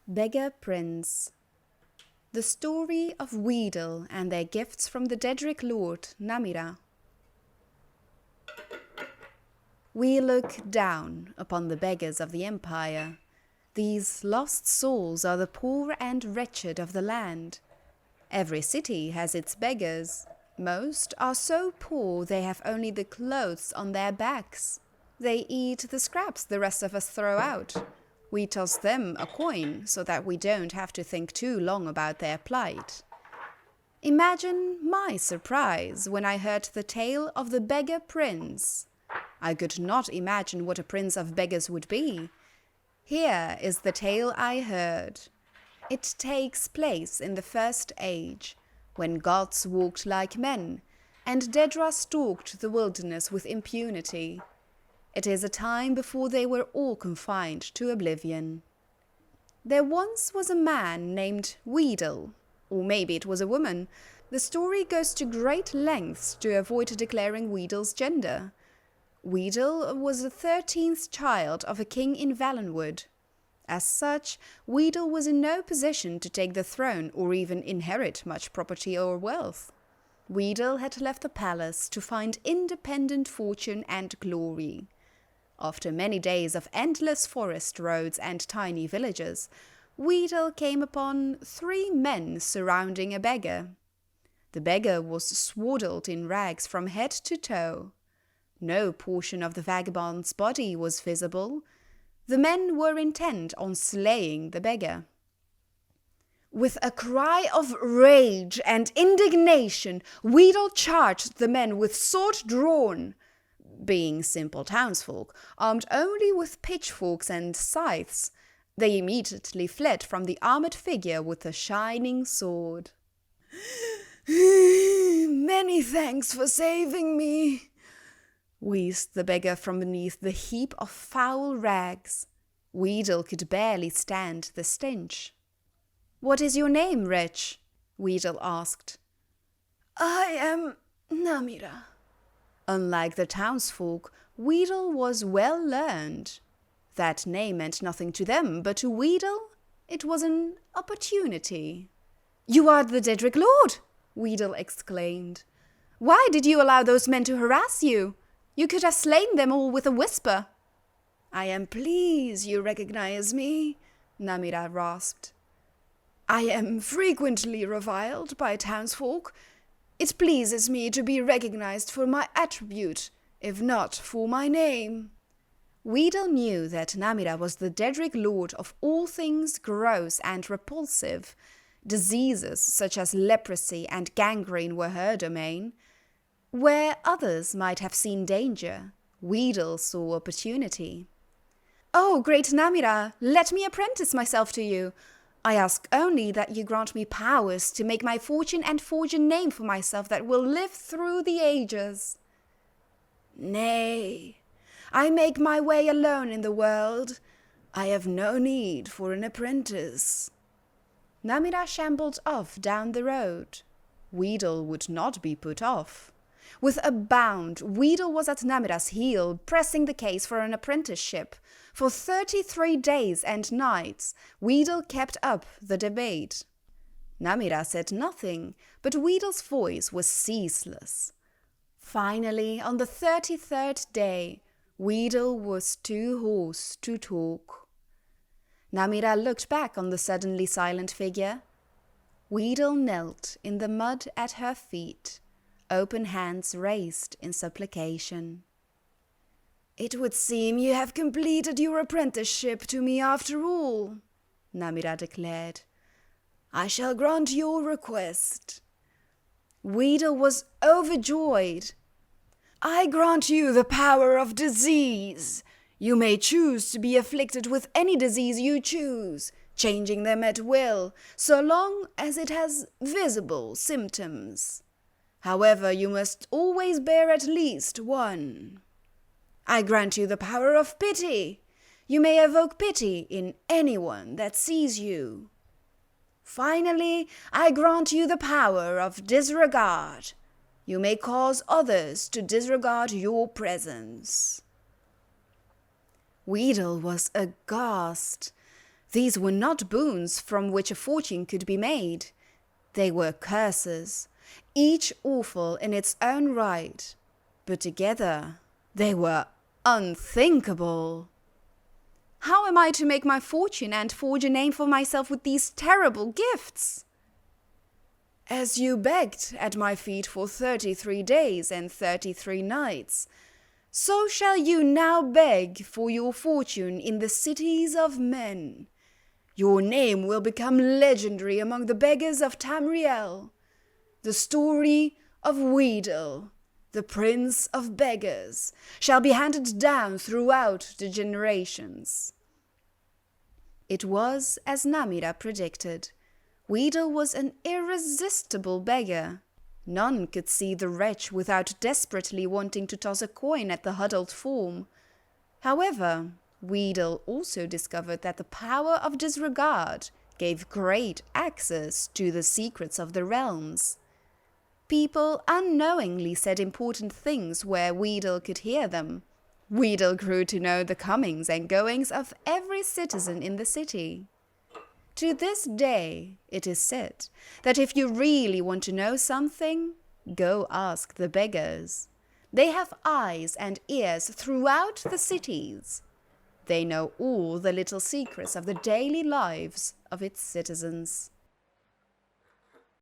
Beggar Prince. The story of Wheedle and their gifts from the daedric lord Namira. We look down upon the beggars of the empire. These lost souls are the poor and wretched of the land. Every city has its beggars. Most are so poor they have only the clothes on their backs. They eat the scraps the rest of us throw out. We toss them a coin so that we don't have to think too long about their plight. Imagine my surprise when I heard the tale of the Beggar Prince. I could not imagine what a prince of beggars would be. Here is the tale I heard. It takes place in the First Age, when gods walked like men, and daedra stalked the wilderness with impunity. It is a time before they were all confined to oblivion. There once was a man named Wheedle, or maybe it was a woman. The story goes to great lengths to avoid declaring Wheedle's gender. Wheedle was the 13th child of a king in Valenwood. As such, Wheedle was in no position to take the throne or even inherit much property or wealth. Wheedle had left the palace to find independent fortune and glory. After many days of endless forest roads and tiny villages, Wheedle came upon 3 men surrounding a beggar. The beggar was swaddled in rags from head to toe. No portion of the vagabond's body was visible. The men were intent on slaying the beggar. With a cry of rage and indignation, Wheedle charged the men with sword drawn. Being simple townsfolk, armed only with pitchforks and scythes, they immediately fled from the armored figure with the shining sword. "Many thanks for saving me," wheezed the beggar from beneath the heap of foul rags. Wheedle could barely stand the stench. "What is your name, wretch?" Wheedle asked. "I am Namira." Unlike the townsfolk, Wheedle was well learned. That name meant nothing to them, but to Wheedle it was an opportunity. "You are the daedric lord!" Wheedle exclaimed. "Why did you allow those men to harass you? You could have slain them all with a whisper." "I am pleased you recognize me," Namira rasped. "I am frequently reviled by townsfolk. It pleases me to be recognized for my attribute, if not for my name." Wheedle knew that Namira was the daedric lord of all things gross and repulsive. Diseases such as leprosy and gangrene were her domain. Where others might have seen danger, Wheedle saw opportunity. "Oh, great Namira, let me apprentice myself to you. I ask only that you grant me powers to make my fortune and forge a name for myself that will live through the ages." "Nay, I make my way alone in the world. I have no need for an apprentice." Namira shambled off down the road. Wheedle would not be put off. With a bound, Wheedle was at Namira's heel, pressing the case for an apprenticeship. For 33 days and nights, Wheedle kept up the debate. Namira said nothing, but Wheedle's voice was ceaseless. Finally, on the 33rd day, Wheedle was too hoarse to talk. Namira looked back on the suddenly silent figure. Wheedle knelt in the mud at her feet, open hands raised in supplication. "It would seem you have completed your apprenticeship to me after all," Namira declared. "I shall grant your request." Wheedle was overjoyed. "I grant you the power of disease. You may choose to be afflicted with any disease you choose, changing them at will, so long as it has visible symptoms. However, you must always bear at least one. I grant you the power of pity. You may evoke pity in anyone that sees you. Finally, I grant you the power of disregard. You may cause others to disregard your presence." Wheedle was aghast. These were not boons from which a fortune could be made. They were curses, each awful in its own right, but together they were unthinkable. How am I to make my fortune and forge a name for myself with these terrible gifts? As you begged at my feet for 33 days and 33 nights, so shall you now beg for your fortune in the cities of men. Your name will become legendary among the beggars of Tamriel. The story of Wheedle, the prince of beggars, shall be handed down throughout the generations. It was as Namira predicted. Wheedle was an irresistible beggar. None could see the wretch without desperately wanting to toss a coin at the huddled form. However, Wheedle also discovered that the power of disregard gave great access to the secrets of the realms. People unknowingly said important things where Wheedle could hear them. Wheedle grew to know the comings and goings of every citizen in the city. To this day, it is said that if you really want to know something, go ask the beggars. They have eyes and ears throughout the cities. They know all the little secrets of the daily lives of its citizens.